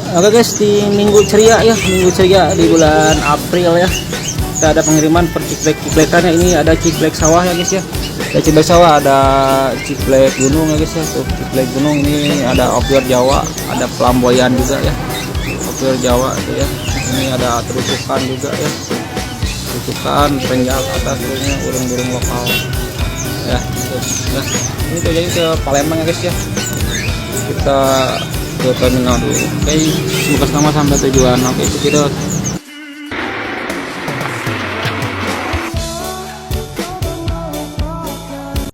Oke guys, di minggu ceria ya, minggu ceria di bulan April ya, kita ada pengiriman per ciklekannya. Ini ada ciklek sawah ya guys ya, ada ciklek sawah, ada ciklek gunung ya guys ya. Tuh ciklek gunung ini ada opior Jawa, ada pelamboyan juga ya, opior Jawa tuh ya. Ini ada terusukan juga ya, terusukan penjak atas turunnya burung-burung lokal ya. Nah ini tuh jadi ke Palembang ya guys ya, kita ke terminal dulu. Oke, semoga selamat sampai tujuan. Oke, itu kita